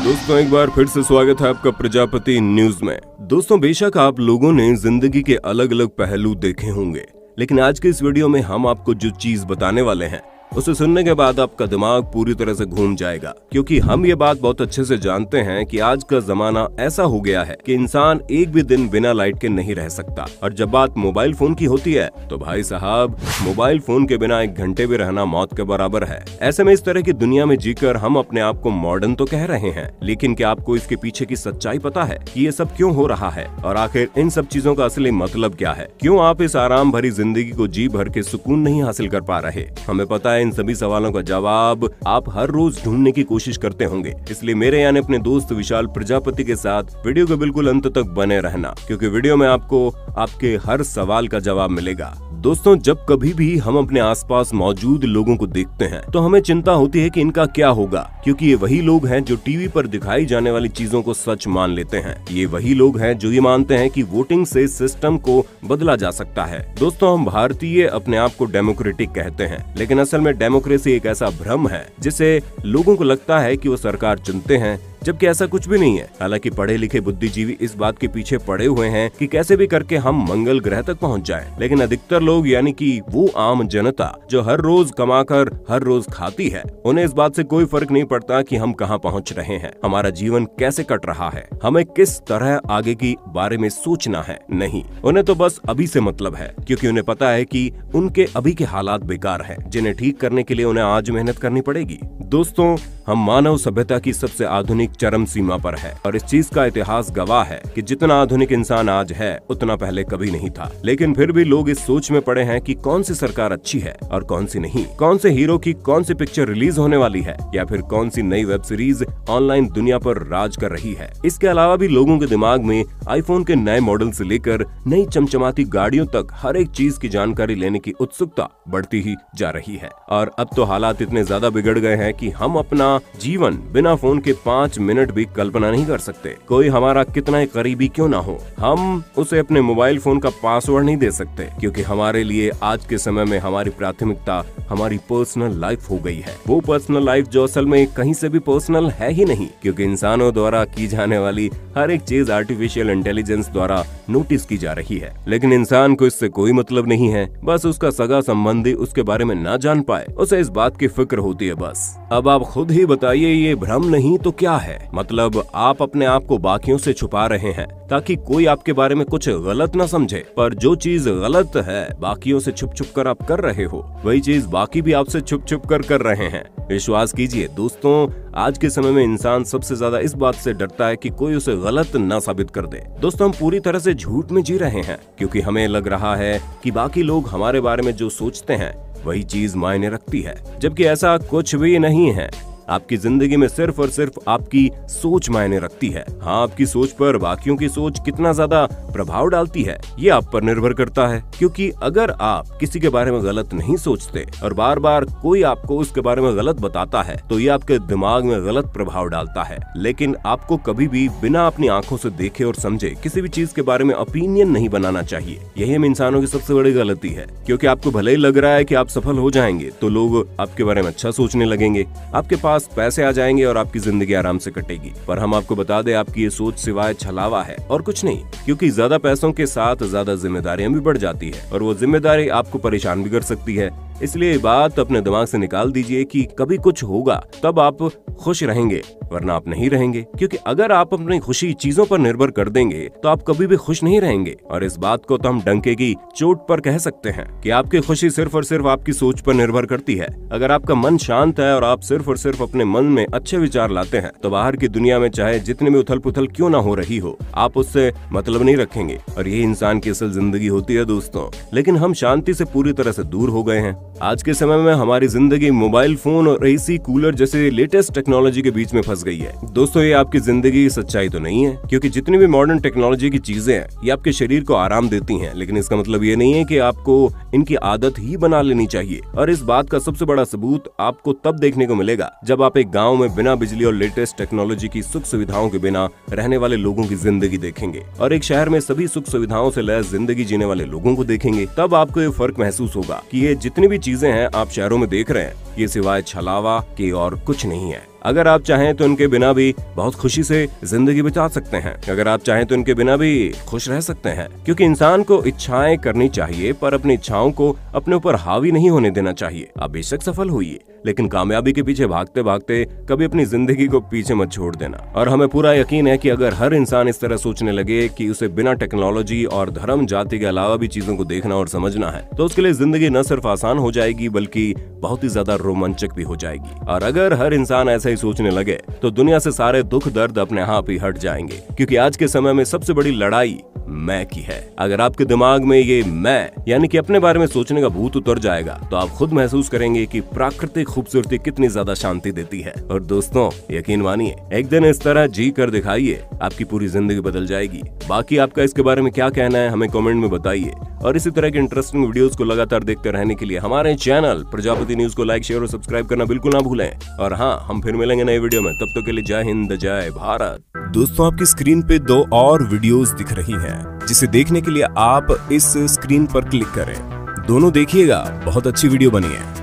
दोस्तों एक बार फिर से स्वागत है आपका प्रजापति न्यूज में। दोस्तों बेशक आप लोगों ने जिंदगी के अलग अलग पहलू देखे होंगे, लेकिन आज के इस वीडियो में हम आपको जो चीज बताने वाले हैं उसे सुनने के बाद आपका दिमाग पूरी तरह से घूम जाएगा, क्योंकि हम ये बात बहुत अच्छे से जानते हैं कि आज का जमाना ऐसा हो गया है कि इंसान एक भी दिन बिना लाइट के नहीं रह सकता। और जब बात मोबाइल फोन की होती है तो भाई साहब मोबाइल फोन के बिना 1 घंटे भी रहना मौत के बराबर है। ऐसे में इस तरह की दुनिया में जीकर हम अपने आप को मॉडर्न तो कह रहे हैं, लेकिन क्या आपको इसके पीछे की सच्चाई पता है कि ये सब क्यों हो रहा है और आखिर इन सब चीजों का असली मतलब क्या है? क्यों आप इस आराम भरी जिंदगी को जी भर के सुकून नहीं हासिल कर पा रहे? हमें पता है इन सभी सवालों का जवाब आप हर रोज ढूंढने की कोशिश करते होंगे, इसलिए मेरे यानी अपने दोस्त विशाल प्रजापति के साथ वीडियो के बिल्कुल अंत तक बने रहना, क्योंकि वीडियो में आपको आपके हर सवाल का जवाब मिलेगा। दोस्तों जब कभी भी हम अपने आसपास मौजूद लोगों को देखते हैं तो हमें चिंता होती है कि इनका क्या होगा, क्योंकि ये वही लोग हैं जो टीवी पर दिखाई जाने वाली चीजों को सच मान लेते हैं। ये वही लोग हैं जो ये मानते हैं कि वोटिंग से सिस्टम को बदला जा सकता है। दोस्तों हम भारतीय अपने आप को डेमोक्रेटिक कहते हैं, लेकिन असल में डेमोक्रेसी एक ऐसा भ्रम है जिसे लोगों को लगता है कि वो सरकार चुनते हैं, जबकि ऐसा कुछ भी नहीं है। हालांकि पढ़े लिखे बुद्धिजीवी इस बात के पीछे पड़े हुए हैं कि कैसे भी करके हम मंगल ग्रह तक पहुंच जाएं, लेकिन अधिकतर लोग यानी कि वो आम जनता जो हर रोज कमाकर हर रोज खाती है, उन्हें इस बात से कोई फर्क नहीं पड़ता कि हम कहां पहुंच रहे हैं, हमारा जीवन कैसे कट रहा है, हमें किस तरह आगे की बारे में सोचना है। नहीं, उन्हें तो बस अभी से मतलब है, क्योंकि उन्हें पता है कि उनके अभी के हालात बेकार हैं, जिन्हें ठीक करने के लिए उन्हें आज मेहनत करनी पड़ेगी। दोस्तों हम मानव सभ्यता की सबसे आधुनिक चरम सीमा पर है और इस चीज का इतिहास गवाह है कि जितना आधुनिक इंसान आज है उतना पहले कभी नहीं था। लेकिन फिर भी लोग इस सोच में पड़े हैं कि कौन सी सरकार अच्छी है और कौन सी नहीं, कौन से हीरो की कौन सी पिक्चर रिलीज होने वाली है, या फिर कौन सी नई वेब सीरीज ऑनलाइन दुनिया पर राज कर रही है। इसके अलावा भी लोगों के दिमाग में आईफोन के नए मॉडल से लेकर नई चमचमाती गाड़ियों तक हर एक चीज की जानकारी लेने की उत्सुकता बढ़ती ही जा रही है। और अब तो हालात इतने ज्यादा बिगड़ गए हैं कि हम अपना जीवन बिना फोन के 5 मिनट भी कल्पना नहीं कर सकते। कोई हमारा कितना ही करीबी क्यों ना हो, हम उसे अपने मोबाइल फोन का पासवर्ड नहीं दे सकते, क्योंकि हमारे लिए आज के समय में हमारी प्राथमिकता हमारी पर्सनल लाइफ हो गई है। वो पर्सनल लाइफ जो असल में कहीं से भी पर्सनल है ही नहीं, क्योंकि इंसानों द्वारा की जाने वाली हर एक चीज आर्टिफिशियल इंटेलिजेंस द्वारा नोटिस की जा रही है। लेकिन इंसान को इससे कोई मतलब नहीं है, बस उसका सगा संबंधी उसके बारे में ना जान पाए, उसे इस बात की फिक्र होती है बस। अब आप खुद ही बताइए ये भ्रम नहीं तो क्या है? मतलब आप अपने आप को बाकियों से छुपा रहे हैं ताकि कोई आपके बारे में कुछ गलत ना समझे, पर जो चीज गलत है बाकियों से छुप छुप कर आप कर रहे हो, वही चीज बाकी भी आपसे छुप छुप कर रहे हैं। विश्वास कीजिए दोस्तों, आज के समय में इंसान सबसे ज्यादा इस बात से डरता है कि कोई उसे गलत ना साबित कर दे। दोस्तों हम पूरी तरह से झूठ में जी रहे हैं, क्योंकि हमें लग रहा है कि बाकी लोग हमारे बारे में जो सोचते हैं वही चीज मायने रखती है, जबकि ऐसा कुछ भी नहीं है। आपकी जिंदगी में सिर्फ और सिर्फ आपकी सोच मायने रखती है। हाँ, आपकी सोच पर बाकियों की सोच कितना ज्यादा प्रभाव डालती है ये आप पर निर्भर करता है, क्योंकि अगर आप किसी के बारे में गलत नहीं सोचते और बार बार कोई आपको उसके बारे में गलत बताता है तो ये आपके दिमाग में गलत प्रभाव डालता है। लेकिन आपको कभी भी बिना अपनी आंखों से देखे और समझे किसी भी चीज के बारे में ओपिनियन नहीं बनाना चाहिए। यही हम इंसानों की सबसे बड़ी गलती है, क्योंकि आपको भले ही लग रहा है कि आप सफल हो जाएंगे तो लोग आपके बारे में अच्छा सोचने लगेंगे, आपके पास पैसे आ जाएंगे और आपकी जिंदगी आराम से कटेगी। पर हम आपको बता दें आपकी ये सोच सिवाय छलावा है और कुछ नहीं, क्योंकि ज्यादा पैसों के साथ ज्यादा जिम्मेदारियां भी बढ़ जाती है और वो जिम्मेदारी आपको परेशान भी कर सकती है। इसलिए बात अपने दिमाग से निकाल दीजिए कि कभी कुछ होगा तब आप खुश रहेंगे, वरना आप नहीं रहेंगे, क्योंकि अगर आप अपनी खुशी चीजों पर निर्भर कर देंगे तो आप कभी भी खुश नहीं रहेंगे। और इस बात को तो हम डंके की चोट पर कह सकते हैं कि आपकी खुशी सिर्फ और सिर्फ आपकी सोच पर निर्भर करती है। अगर आपका मन शांत है और आप सिर्फ और सिर्फ अपने मन में अच्छे विचार लाते हैं तो बाहर की दुनिया में चाहे जितनी भी उथल पुथल क्यों ना हो रही हो, आप उससे मतलब नहीं रखेंगे। और यही इंसान की असल जिंदगी होती है दोस्तों। लेकिन हम शांति से पूरी तरह से दूर हो गए हैं। आज के समय में हमारी जिंदगी मोबाइल फोन और एसी कूलर जैसे लेटेस्ट टेक्नोलॉजी के बीच में फंस गई है। दोस्तों ये आपकी जिंदगी की सच्चाई तो नहीं है, क्योंकि जितनी भी मॉडर्न टेक्नोलॉजी की चीजें हैं ये आपके शरीर को आराम देती हैं, लेकिन इसका मतलब ये नहीं है कि आपको इनकी आदत ही बना लेनी चाहिए। और इस बात का सबसे बड़ा सबूत आपको तब देखने को मिलेगा जब आप एक गाँव में बिना बिजली और लेटेस्ट टेक्नोलॉजी की सुख सुविधाओं के बिना रहने वाले लोगों की जिंदगी देखेंगे और एक शहर में सभी सुख सुविधाओं से लैस जिंदगी जीने वाले लोगों को देखेंगे। तब आपको ये फर्क महसूस होगा कि ये जितनी भी चीजें हैं आप शहरों में देख रहे हैं, ये सिवाय छलावा के और कुछ नहीं है। अगर आप चाहें तो इनके बिना भी बहुत खुशी से जिंदगी बिता सकते हैं। अगर आप चाहें तो इनके बिना भी खुश रह सकते हैं, क्योंकि इंसान को इच्छाएं करनी चाहिए पर अपनी इच्छाओं को अपने ऊपर हावी नहीं होने देना चाहिए। आप बेशक सफल होइए, लेकिन कामयाबी के पीछे भागते भागते कभी अपनी जिंदगी को पीछे मत छोड़ देना। और हमें पूरा यकीन है कि अगर हर इंसान इस तरह सोचने लगे कि उसे बिना टेक्नोलॉजी और धर्म जाति के अलावा भी चीजों को देखना और समझना है, तो उसके लिए जिंदगी न सिर्फ आसान हो जाएगी बल्कि बहुत ही ज्यादा रोमांचक भी हो जाएगी। और अगर हर इंसान ऐसा ही सोचने लगे तो दुनिया से सारे दुख दर्द अपने आप ही हट जाएंगे, क्योंकि आज के समय में सबसे बड़ी लड़ाई मैं की है। अगर आपके दिमाग में ये मैं यानी कि अपने बारे में सोचने का भूत उतर जाएगा तो आप खुद महसूस करेंगे कि प्राकृतिक खूबसूरती कितनी ज्यादा शांति देती है। और दोस्तों यकीन मानिए, एक दिन इस तरह जी कर दिखाइए, आपकी पूरी जिंदगी बदल जाएगी। बाकी आपका इसके बारे में क्या कहना है हमें कमेंट में बताइए। और इसी तरह के इंटरेस्टिंग वीडियोस को लगातार देखते रहने के लिए हमारे चैनल प्रजापति न्यूज को लाइक, शेयर और सब्सक्राइब करना बिल्कुल ना भूलें। और हाँ, हम फिर मिलेंगे नए वीडियो में, तब तक के लिए जय हिंद, जय भारत। दोस्तों आपकी स्क्रीन पे 2 और वीडियोस दिख रही हैं, जिसे देखने के लिए आप इस स्क्रीन पर क्लिक करें। दोनों देखिएगा, बहुत अच्छी वीडियो बनी है।